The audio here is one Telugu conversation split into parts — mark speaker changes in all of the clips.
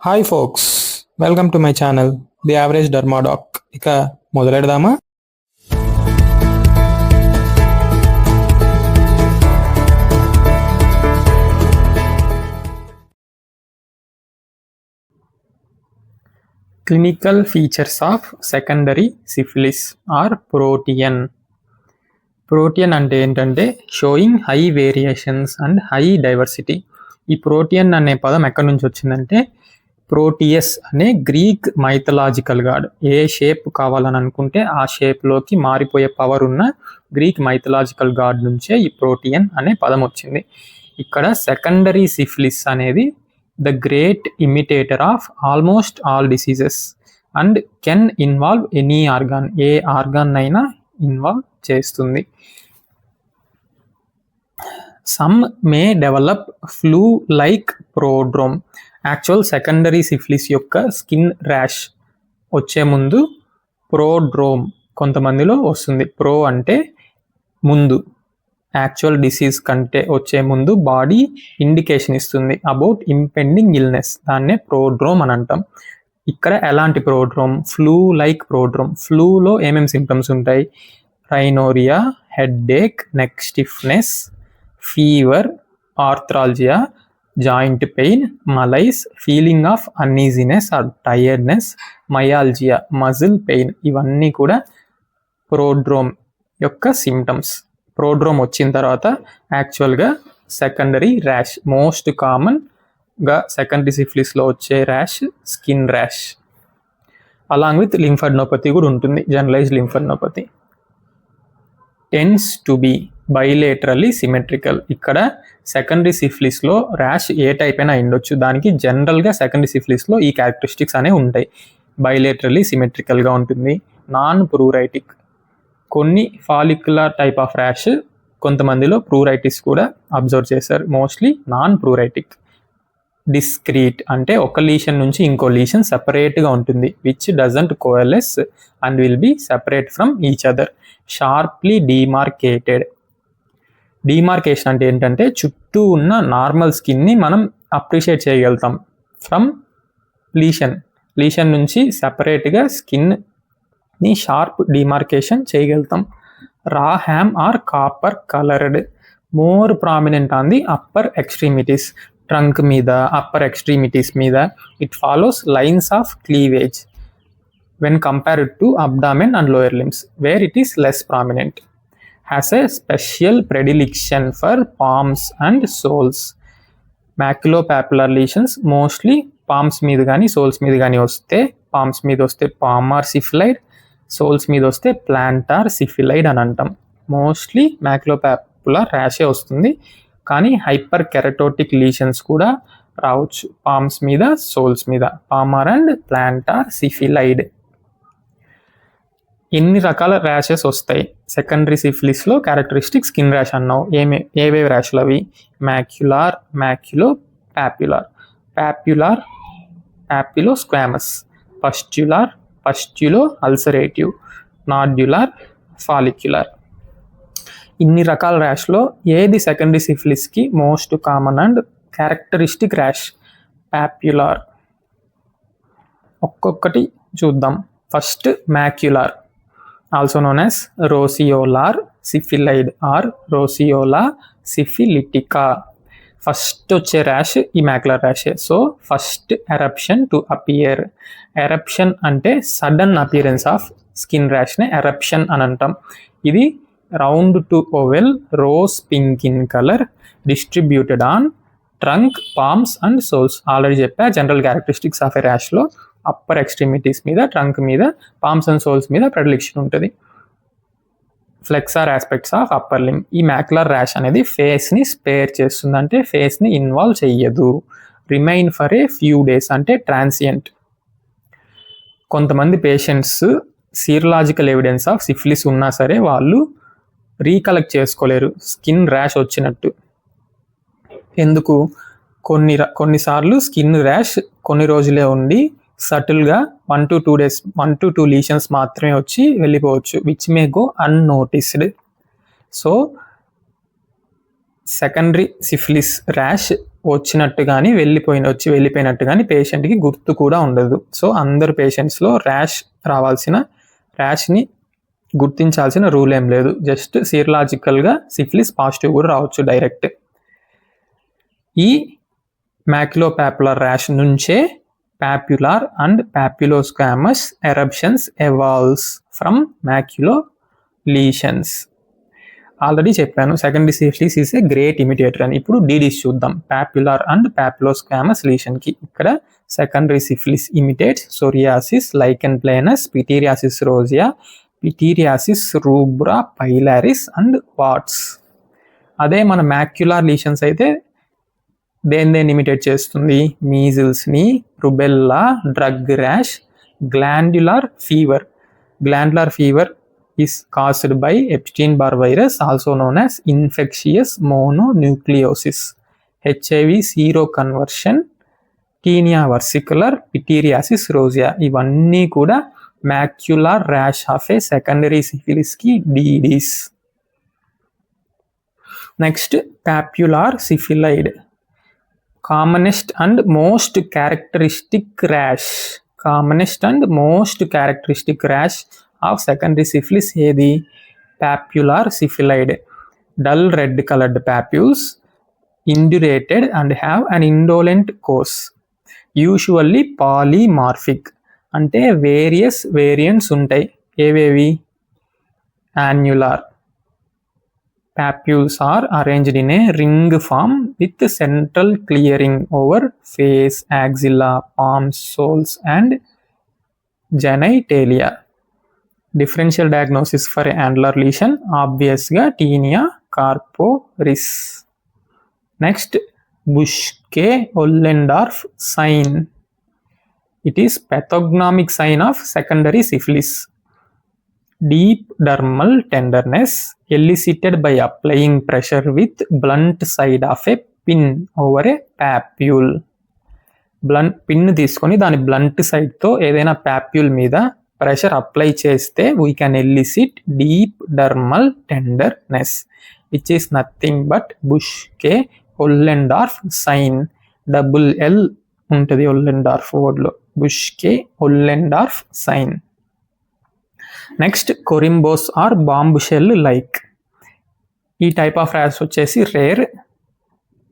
Speaker 1: Hi folks, welcome to my channel the average dermadoc. ఇక మొదలెడదామా? Clinical features of secondary syphilis are protean. Protean అంటే ఏంటంటే showing high variations and high diversity. ఈ ప్రోటియన్ అనే పదం ఎక్కడి నుంచి వచ్చిందంటే ప్రోటియస్ అనే గ్రీక్ మైథలాజికల్ గాడ్. ఏ షేప్ కావాలని అనుకుంటే ఆ షేప్లోకి మారిపోయే పవర్ ఉన్న గ్రీక్ మైథలాజికల్ గాడ్ నుంచే ఈ ప్రోటియన్ అనే పదం వచ్చింది. ఇక్కడ సెకండరీ సిఫిలిస్ అనేది the great imitator of almost all diseases and can involve any organ. ఏ ఆర్గాన్ అయినా ఇన్వాల్వ్ చేస్తుంది. Some may develop flu like prodrome. Actual secondary syphilis యొక్క స్కిన్ ర్యాష్ వచ్చే ముందు ప్రోడ్రోమ్ కొంతమందిలో వస్తుంది. ప్రో అంటే ముందు, యాక్చువల్ డిసీజ్ కంటే వచ్చే ముందు బాడీ ఇండికేషన్ ఇస్తుంది అబౌట్ ఇంపెండింగ్ ఇల్నెస్. దాన్నే ప్రోడ్రోమ్ అని అంటాం. ఇక్కడ ఎలాంటి ప్రోడ్రోమ్? Flu like prodrome. ఫ్లూలో ఏమేమి సిమ్టమ్స్ ఉంటాయి? Rhinorrhoea, headache, neck stiffness, fever, arthralgia, joint pain, malaise, feeling of uneasiness or tiredness, myalgia, muscle pain. ఇవన్నీ కూడా ప్రోడ్రోమ్ యొక్క సిమ్టమ్స్. ప్రోడ్రోమ్ వచ్చిన తర్వాత యాక్చువల్గా సెకండరీ ర్యాష్, మోస్ట్ కామన్గా సెకండరీ సిఫిలిస్లో వచ్చే rash skin rash. Along with lymphadenopathy కూడా ఉంటుంది, generalised lymphadenopathy. Tends to B బైలేటరల్లీ symmetrical. ఇక్కడ సెకండరీ సిఫిలిస్లో ర్యాష్ ఏ టైప్ అయినా ఉండొచ్చు. దానికి జనరల్గా సెకండరీ సిఫిలిస్లో ఈ క్యారెక్టరిస్టిక్స్ అనేవి ఉంటాయి. బైలేటరల్లీ సిమెట్రికల్గా ఉంటుంది. నాన్ ప్రూరైటిక్. కొన్ని ఫాలిక్యులర్ టైప్ ఆఫ్ ర్యాష్ కొంతమందిలో ప్రూరైటిస్ కూడా అబ్జర్వ్ చేశారు. Mostly non ప్రూరైటిక్. డిస్క్రీట్ అంటే ఒక లీషన్ నుంచి ఇంకో లీషన్ సెపరేట్గా ఉంటుంది. Which doesn't coalesce and will be separate from each other. Sharply demarcated. Demarcation అంటే ఏంటంటే చుట్టూ ఉన్న నార్మల్ స్కిన్ని మనం అప్రిషియేట్ చేయగలుగుతాం ఫ్రమ్ లీషన్ నుంచి సెపరేట్గా స్కిన్ని షార్ప్ డిమార్కేషన్ చేయగలుగుతాం. Raw ham are copper coloured. More prominent on the upper extremities. Trunk మీద, అప్పర్ ఎక్స్ట్రీమిటీస్ మీద. It follows lines of cleavage when compared to abdomen and lower limbs where it is less prominent. Has a special predilection for palms and soles. Maculopapular lesions mostly palms మీద కానీ soles మీద కానీ వస్తే, palms మీద వస్తే palmar syphilide, soles మీద వస్తే plantar syphilide అని అంటాం. మోస్ట్లీ maculopapular ర్యాషే వస్తుంది, కానీ హైపర్ కెరటోటిక్ లీషన్స్ కూడా రావచ్చు పామ్స్ మీద, సోల్స్ మీద. palmar అండ్ plantar syphilide. ఎన్ని రకాల ర్యాషెస్ వస్తాయి సెకండరీ సిఫిలిస్లో? క్యారెక్టరిస్టిక్ స్కిన్ ర్యాష్ అన్నావు. ఏవేవి ర్యాష్లు అవి? Macular, maculo papular, papular, papulo squamous, pustular, pustulo ulcerative, nodular, follicular. ఇన్ని రకాల ర్యాష్లో ఏది సెకండరీ సిఫిలిస్కి most common and characteristic rash? Papular. ఒక్కొక్కటి చూద్దాం. First macular, also known as roseolar syphilide or roseola syphilitica. First వచ్చే ర్యాష్ ఈ మ్యాక్యులర్ ర్యాషే. So first eruption to appear. Eruption అంటే సడన్ అపియరెన్స్ ఆఫ్ స్కిన్ ర్యాష్నే ఎరప్షన్ అని అంటాం. ఇది round to oval, rose pink in colour, distributed on trunk, palms and soles. Already చెప్పా జనరల్ క్యారెక్టరిస్టిక్స్ ఆఫ్ ఎ ర్యాష్లో అప్పర్ ఎక్స్ట్రీమిటీస్ మీద, ట్రంక్ మీద, పామ్స్ అండ్ సోల్స్ మీద ప్రెడిలిక్షన్ ఉంటుంది. Flexor aspects of upper limb. ఈ మ్యాక్యులర్ ర్యాష్ అనేది ఫేస్ని స్పేర్ చేస్తుంది, అంటే ఫేస్ని ఇన్వాల్వ్ చెయ్యదు. Remain for a few days అంటే ట్రాన్సియంట్. కొంతమంది patients serological evidence of syphilis ఉన్నా సరే వాళ్ళు రీకలెక్ట్ చేసుకోలేరు స్కిన్ ర్యాష్ వచ్చినట్టు. ఎందుకు? కొన్నిసార్లు స్కిన్ ర్యాష్ కొన్ని రోజులే ఉండి సటిల్గా 1 to 2 days, 1 to 2 లీషన్స్ మాత్రమే వచ్చి వెళ్ళిపోవచ్చు, which may go unnoticed. So secondary syphilis rash వచ్చినట్టు కానీ వెళ్ళిపోయినట్టు కానీ పేషెంట్కి గుర్తు కూడా ఉండదు. సో అందరు పేషెంట్స్లో ర్యాష్ని గుర్తించాల్సిన రూల్ ఏం లేదు. జస్ట్ సీరలాజికల్గా సిఫిలిస్ పాజిటివ్ కూడా రావచ్చు డైరెక్ట్. ఈ మ్యాక్యులోపాపులర్ ర్యాష్ నుంచే papular and papulosquamous eruptions evolves from maculo lesions. Already చెప్పాను secondary syphilis is a great imitator అని. ఇప్పుడు డీడీస్ చూద్దాం. పాప్యులార్ అండ్ పాప్యులోస్కామస్ లీషన్కి ఇక్కడ secondary syphilis imitates psoriasis lichen planus, pityriasis rosea, pityriasis rubra pilaris and warts. అదే మన మ్యాక్యులార్ లీషన్స్ అయితే దేన్ని ఇమిటేట్ చేస్తుంది? మీజిల్స్ని, rubella, drug rash, glandular fever. Glandular fever is caused by Epstein-Barr virus, also known as infectious mononucleosis, HIV seroconversion, tinea versicolor, pityriasis rosea. ఇవన్నీ కూడా macular rash of a secondary సిఫిలిస్కి DDs. Next papular syphilide, commonest and most characteristic rash of secondary syphilis ఏది? Papular syphilide. Dull red coloured papules, indurated and have an indolent course, usually polymorphic. అంటే వేరియంట్స్ ఉంటాయి. ఏవేవి? Annular. papules are arranged in a ring form with central clearing over face, axilla, palms, soles and genitalia. Differential diagnosis for annular lesion obviously tinea corporis. Next, Buschke-Ollendorff sign. It is pathognomic sign of secondary syphilis. Deep dermal tenderness elicited by applying pressure with blunt side of a pin over a papule. Blunt pin తీసుకొని దాని blunt side తో ఏదైనా papule మీద ప్రెషర్ అప్లై చేస్తే we can elicit deep dermal tenderness, which is nothing but Buschke-Ollendorff sign. double L ఉంటుంది Ollendorff వర్డ్లో. Buschke-Ollendorff sign. Next corymbose or bomb shell like. ఈ టైప్ ఆఫ్ ర్యాష్ వచ్చేసి rare.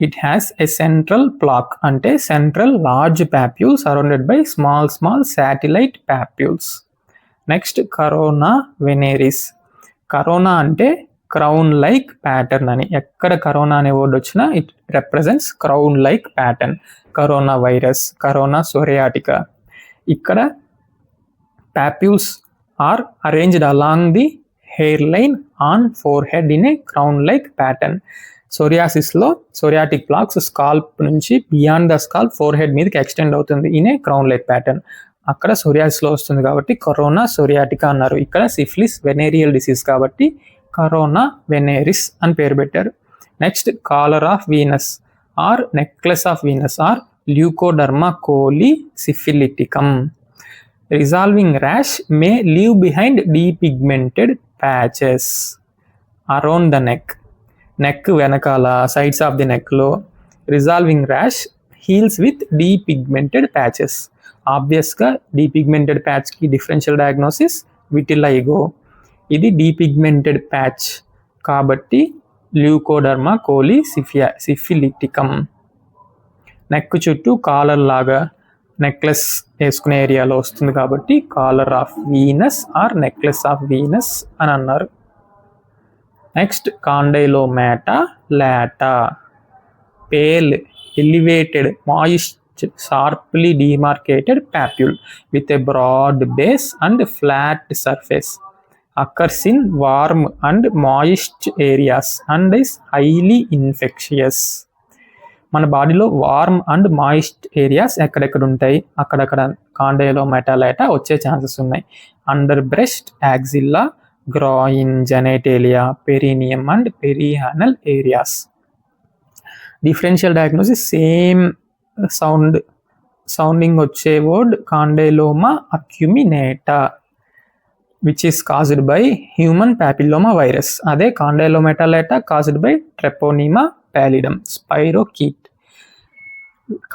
Speaker 1: It has a central plaque, అంటే central large papules surrounded by small satellite papules. Next corona veneris. Corona అంటే క్రౌన్ లైక్ ప్యాటర్న్ అని. ఎక్కడ కరోనా అనే వర్డ్ వచ్చినా it represents crown like pattern. Corona virus, corona psoriatica. ఇక్కడ papules are arranged along the hairline on forehead in a crown-like pattern. సోరియాసిస్లో సోరియాటిక్ ప్లాక్స్ స్కాల్ప్ నుంచి బియాండ్ ద స్కాల్ప్ ఫోర్హెడ్ మీదకి ఎక్స్టెండ్ అవుతుంది in a crown like pattern. అక్కడ సోరియాసిస్లో వస్తుంది కాబట్టి కరోనా సోరియాటికా అన్నారు. ఇక్కడ సిఫిలిస్ వెనేరియల్ డిసీజ్ కాబట్టి కరోనా వెనేరిస్ అని పేరు పెట్టారు. Next collar of Venus or necklace of Venus or leukoderma colli syphiliticum. Resolving rash may leave behind depigmented patches around the neck venakala sides of the neck lo. Resolving rash heals with depigmented patches. Obvious ga depigmented patch ki differential diagnosis vitiligo. Idi depigmented patch kabatti Leukoderma coli syphiliticum. Neck చుట్టూ కాలర్ లాగా నెక్లెస్ వేసుకునే ఏరియాలో వస్తుంది కాబట్టి collar of Venus or necklace of Venus అని అన్నారు. Next condylomata lata. Pale elevated moist sharply demarcated papule with a broad base and flat surface. Occurs in warm and moist areas and is highly infectious. మన బాడీలో వార్మ్ అండ్ మాయిస్ట్ ఏరియాస్ ఎక్కడెక్కడ ఉంటాయి అక్కడక్కడ కాండైలోమాటా లాటా వచ్చే ఛాన్సెస్ ఉన్నాయి. Under breast, axilla, groin, genitalia, perineum and perianal areas. Differential diagnosis same sounding వచ్చే word condyloma acuminata which is caused by human papilloma virus. అదే condylomata lata caused by treponema pallidum, spirochete.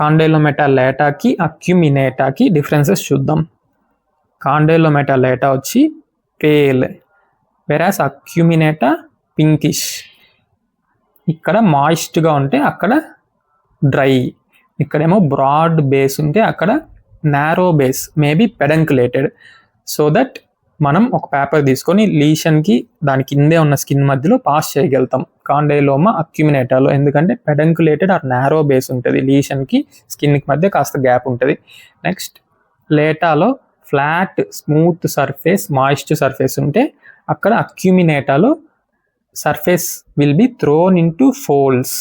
Speaker 1: Condylomata లేటాకి అక్యుమినేటాకి డిఫరెన్సెస్ చూద్దాం. కాండైలోమెటా లేటా వచ్చి పేల్, వెరాస్ అక్యుమినేటా పింకిష్. ఇక్కడ మాయిస్ట్గా ఉంటే అక్కడ డ్రై, ఇక్కడేమో బ్రాడ్ బేస్ ఉంటే అక్కడ narrow base, maybe pedunculated. So that మనం ఒక పేపర్ తీసుకొని లీషన్కి దాని కిందే ఉన్న స్కిన్ మధ్యలో పాస్ చేయగలుగుతాం కాండైలోమా అక్యుమినేటాలో, ఎందుకంటే పెడంకులేటెడ్ ఆర్ నారో బేస్ ఉంటుంది, లీషన్కి స్కిన్కి మధ్య కాస్త గ్యాప్ ఉంటుంది. నెక్స్ట్ లేటాలో flat smooth surface moist surface ఉంటే అక్కడ అక్యుమినేటాలో surface will be thrown into folds.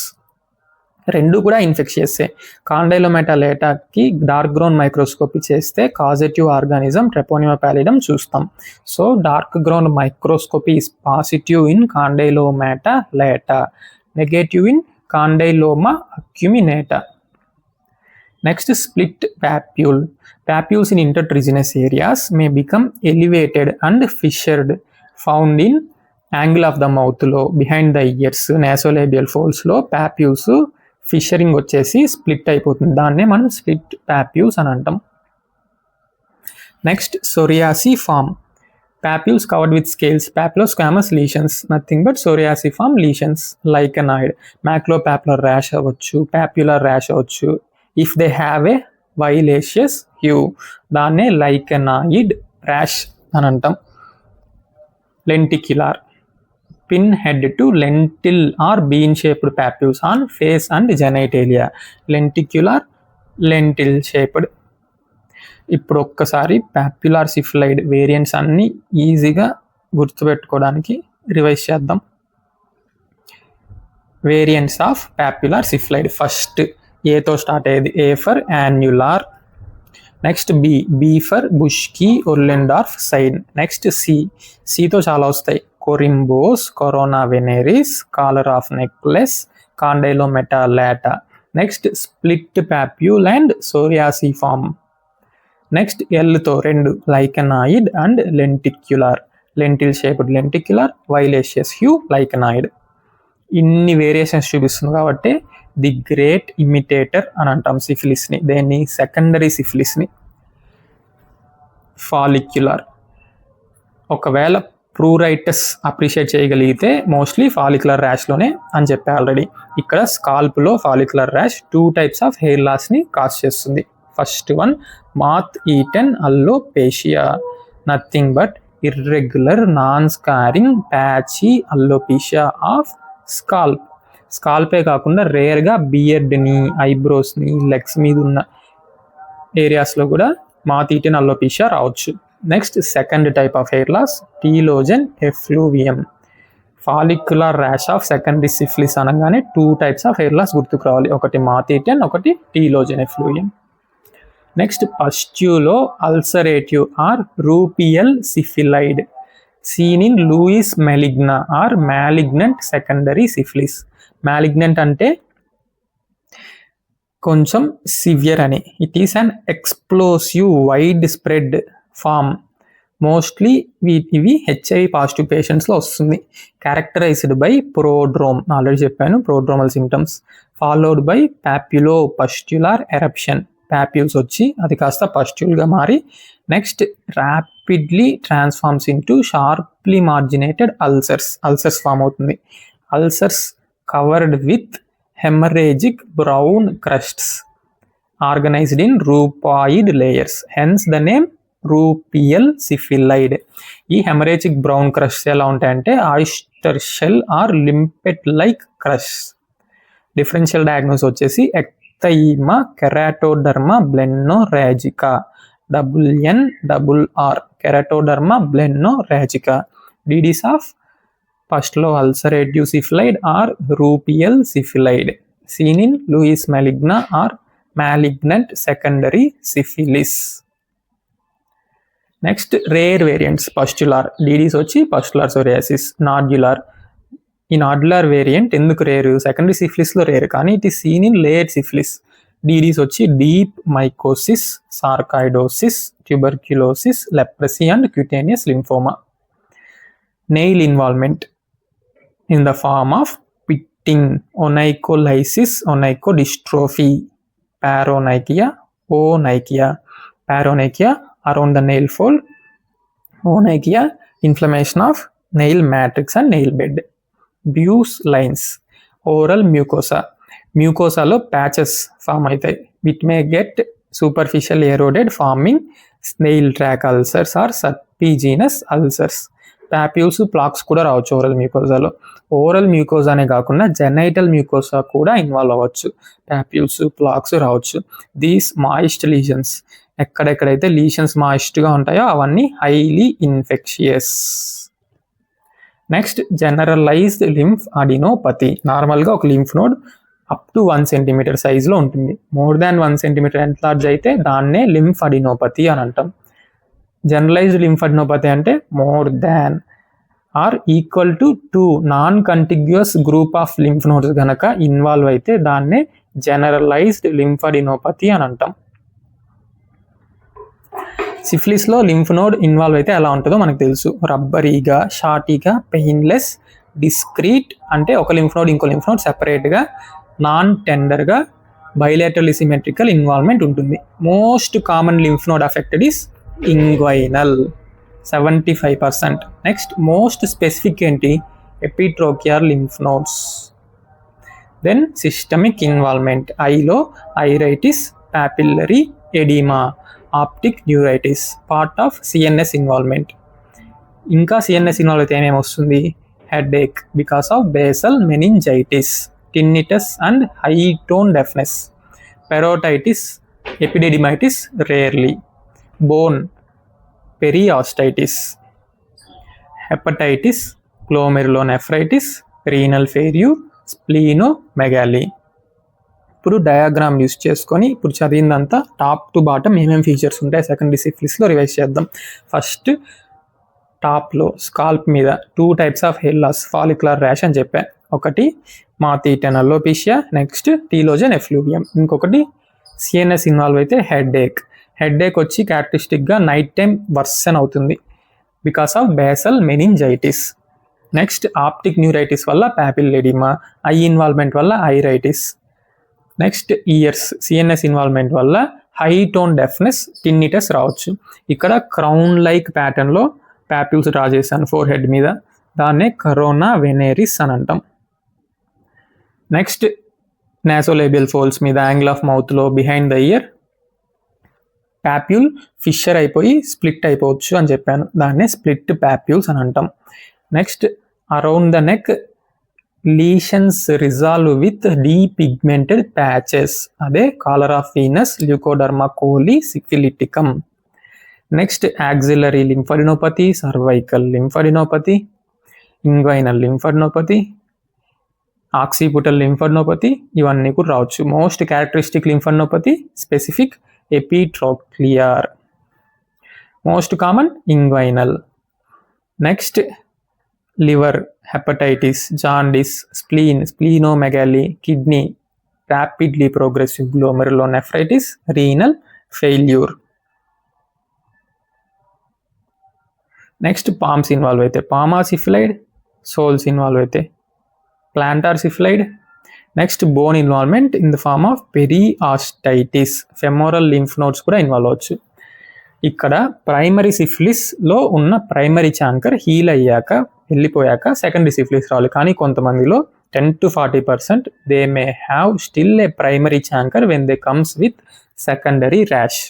Speaker 1: రెండు కూడా ఇన్ఫెక్షియస్సే. కాండైలోమెటా లేటాకి డార్క్ గ్రౌండ్ మైక్రోస్కోపీ చేస్తే కాజెటివ్ ఆర్గానిజం ట్రెపోనిమా ప్యాలిడమ్ చూస్తాం. So dark ground microscopy is positive in condylomata lata, negative in condyloma acuminata. Next, split papule. Papules in intertriginous areas may become elevated and fissured, found in angle of the mouth లో, behind the ears, nasolabial folds లో papules ఫిషరింగ్ వచ్చేసి స్ప్లిట్ అయిపోతుంది, దాన్నే మనం స్ప్లిట్ పాప్యూల్స్ అని అంటాం. Next సోరియాసిఫార్మ్. Papules covered with scales, papulosquamous lesions, nothing but psoriasiform lesions, lichenoid, maculopapular rash అవ్వచ్చు, papular rash అవ్వచ్చు. If they have a violaceous hue, దాన్నే lichenoid rash అని అంటాం. Lenticular, pin head to lentil or bean shaped papules on face and genitalia. Lenticular, lentil shaped. ఇప్పుడు ఒక్కసారి పాప్యులార్ సిఫిలైడ్ వేరియంట్స్ అన్నీ ఈజీగా గుర్తుపెట్టుకోవడానికి రివైజ్ చేద్దాం. Variants of papular syphilide. First ఏతో స్టార్ట్ అయ్యేది A for annular, next B for Buschke Ollendorff sign, next సితో చాలా వస్తాయి, corymbose, corona veneris, collar of necklace, condylomata lata. Next split papule and psoriasiform. Next ఎల్తో రెండు, lichenoid and lenticular, lentil shaped lenticular, violaceous hue lichenoid. ఇన్ని వేరియేషన్స్ చూపిస్తుంది కాబట్టి ది గ్రేట్ ఇమిటేటర్ అని అంటాం సిఫిలిస్ని. దేన్ని? సెకండరీ సిఫిలిస్ని. ఫాలిక్యులార్. ఒకవేళ ప్రూరైటస్ అప్రిషియేట్ చేయగలిగితే మోస్ట్లీ ఫాలిక్యులర్ ర్యాష్లోనే అని చెప్పే ఆల్రెడీ. ఇక్కడ స్కాల్ప్లో follicular rash 2 types of hair లాస్ని కాజ్ చేస్తుంది. First one moth eaten alopecia, nothing but irregular non scarring patchy alopecia of scalp. స్కాల్పే కాకుండా రేర్గా బియర్డ్ని, ఐబ్రోస్ని, లెగ్స్ మీద ఉన్న ఏరియాస్లో కూడా మాత్ ఈటెన్ అల్లోపేషియా రావచ్చు. Next second type of hair loss, telogen effluvium. Follicular rash of secondary syphilis అనగానే 2 types ఆఫ్ హెయిర్ లాస్ గుర్తుకు రావాలి, ఒకటి మాత్ ఈటెన్, ఒకటి telogen effluvium. Next pustulo ulcerative or rupial syphilide, seen in lues maligna or malignant secondary syphilis. Malignant అంటే కొంచెం సివియర్ అని. It is an explosive wide spread form. Mostly ఇవి హెచ్ఐవి పాజిటివ్ పేషెంట్స్లో వస్తుంది. క్యారెక్టరైజ్డ్ బై ప్రోడ్రోమ్, ఆల్రెడీ చెప్పాను prodromal symptoms, followed by papulo pustular eruption. Papules వచ్చి అది కాస్త పస్ట్యూల్గా మారి next rapidly transforms into sharply marginated ulcers form అవుతుంది. Ulcers covered with haemorrhagic brown crusts organised in rupioid layers, hence the name rupial syphilide. ఈ హెమరేజిక్ బ్రౌన్ క్రస్ట్స్ ఎలా ఉంటాయంటే oyster shell or limpet like crust. Differential diagnosis వచ్చేసి ecthyma keratoderma blennorrhagica, WNRR keratoderma blennorrhagica. DDs of ఫస్ట్లో ulcerative syphilide or rupial syphilide, seen in lues maligna or malignant secondary syphilis. Next rare variants pustular. DDs వచ్చి పస్టులార్ సోరియాసిస్. నాడ్యులార్, ఈ నాడ్యులార్ వేరియంట్ ఎందుకు రేరు? సెకండరీ సిఫిలిస్లో రేరు, కానీ it is seen in late syphilis. DDs వచ్చి deep mycosis, sarcoidosis, tuberculosis, leprosy and cutaneous lymphoma. Nail involvement in the form of pitting, onycholysis, onychodystrophy, paronychia, onychia. Paronychia, around the nail fold. Onychia, inflammation of nail matrix and nail bed. Buse lines, oral mucosa. Mucosalo patches form అవుతాయి. It may get superficially eroded, forming snail track ulcers or serpiginous ulcers. Papules, plaques కూడా రావచ్చు ఓరల్ మ్యూకోసాలో. ఓరల్ మ్యూకోసా అనే కాకుండా జెనైటల్ మ్యూకోసా కూడా ఇన్వాల్వ్ అవ్వచ్చు. పాప్యూల్స్, ప్లాక్స్ రావచ్చు. దీస్ మాయిస్ట్ లీజన్స్, ఎక్కడెక్కడైతే లీషన్స్ మాయిస్ట్గా ఉంటాయో అవన్నీ highly infectious. Next, generalised lymph adenopathy. నార్మల్గా ఒక lymph node up to 1 cm సైజులో ఉంటుంది. మోర్ దాన్ 1 cm ఎన్లార్జ్ అయితే దాన్నే లింఫ్ అడినోపతి అని అంటాం. జనరలైజ్డ్ లింఫ్ అడినోపతి అంటే more than or equal to 2 non contiguous group of lymph nodes కనుక ఇన్వాల్వ్ అయితే దాన్నే జనరలైజ్డ్ లింఫ్ అడినోపతి అని అంటాం. సిఫిలిస్లో లింఫ్ నోడ్ ఇన్వాల్వ్ అయితే ఎలా ఉంటుందో మనకు తెలుసు. రబ్బరీగా, షార్టీగా, పెయిన్లెస్, డిస్క్రీట్ అంటే ఒక లింఫ్ నోడ్ ఇంకో లింఫ్ నోడ్ సెపరేట్గా, నాన్ టెండర్గా, బైలేటరల్లీ సిమెట్రికల్ ఇన్వాల్వ్మెంట్ ఉంటుంది. Most common lymph node affected is inguinal 75%. Next, most specific ఏంటి? Epitrochlear lymph nodes. Then systemic involvement, ఐలో iritis, papillary oedema, optic neuritis, part of CNS involvement. ఇంకా సిఎన్ఎస్ ఇన్వాల్వ్ అయితే ఏమేమి వస్తుంది? Headache because of basal meningitis, tinnitus and high tone deafness, parotitis, epididymitis rarely, bone, periostitis, hepatitis, glomerulonephritis, renal failure, splenomegaly. ఇప్పుడు డయాగ్రామ్ యూస్ చేసుకొని ఇప్పుడు చదివిందంతా టాప్ టు బాటమ్ ఏమేమి ఫీచర్స్ ఉంటాయి సెకండరీ సిఫిలిస్లో రివైజ్ చేద్దాం. ఫస్ట్, టాప్లో స్కాల్ప్ మీద 2 types of hair loss, follicular rash అని చెప్పా. ఒకటి moth eaten alopecia, next telogen effluvium. ఇంకొకటి సిఎన్ఎస్ ఇన్వాల్వ్ అయితే హెడేక్. హెడేక్ వచ్చి క్యారెక్టరిస్టిక్గా నైట్ టైం వర్సన్ అవుతుంది because of basal meningitis. Next, optic neuritis వల్ల పాపిల్లెడిమా, ఐ ఇన్వాల్వ్మెంట్ వల్ల iritis. Next, ears, CNS involvement వల్ల హై టోన్ డెఫ్నెస్, టిన్నిటస్ రావచ్చు. ఇక్కడ క్రౌన్ లైక్ ప్యాటర్న్లో పాప్యూల్స్ డ్రా చేశాను ఫోర్ హెడ్ మీద, దాన్నే కరోనా వెనేరిస్ అని అంటాం. నెక్స్ట్, నాసోలేబియల్ ఫోల్డ్స్ మీద యాంగిల్ ఆఫ్ మౌత్లో behind the ear papule fissure అయిపోయి స్ప్లిట్ అయిపోవచ్చు అని చెప్పాను, దాన్నే స్ప్లిట్ పాప్యూల్స్ అని అంటాం. Next, around the neck lesions resolve with depigmented patches, అదే collar of Venus, leucoderma colli syphiliticum. Next, axillary lymphadenopathy, cervical lymphadenopathy, inguinal lymphadenopathy, occipital lymphadenopathy, ఇవన్నీ కూడా రావచ్చు. Most characteristic లింఫాడినోపతి specific epitrochlear, most common inguinal. Next, liver, hepatitis, jaundice, spleen, splenomegaly, kidney, rapidly progressive glomerulonephritis, renal failure. Next, palms involve అయితే పామాసిఫిలైడ్, సోల్స్ ఇన్వాల్వ్ అయితే plantar syphilide. Next, bone involvement in the form of periostitis, femoral lymph nodes కూడా ఇన్వాల్వ్ అవ్వచ్చు. ఇక్కడ ప్రైమరీ సిఫిలిస్లో ఉన్న ప్రైమరీ ఛాంకర్ హీల్ అయ్యాక వెళ్ళిపోయాక సెకండరీ సిఫిలిస్ రావాలి. కానీ కొంతమందిలో 10 to 40% they may have still a primary chancre when they comes with secondary rash.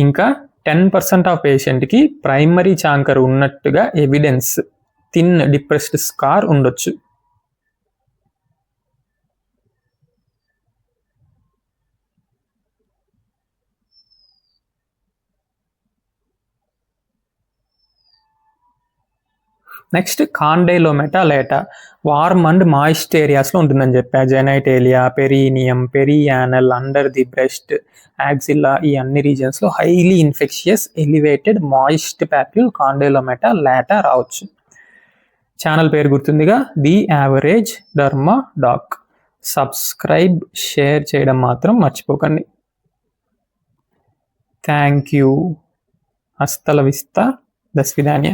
Speaker 1: ఇంకా 10% ఆఫ్ పేషెంట్కి ప్రైమరీ ఛాంకర్ ఉన్నట్టుగా ఎవిడెన్స్, థిన్ డిప్రెస్డ్ స్కార్ ఉండొచ్చు. Next, condylomata lata warm and moist ఏరియాస్లో ఉంటుందని చెప్పా. Genitalia, perineum, perianal, under the breast, axilla, ఈ అన్ని రీజన్స్లో highly infectious elevated moist papule condylomata lata రావచ్చు. ఛానల్ పేరు గుర్తుందిగా, the Average Derma Doc. Subscribe, share చేయడం మాత్రం మర్చిపోకండి. Thank you. హస్తల విస్తా, దస్విధాన్య.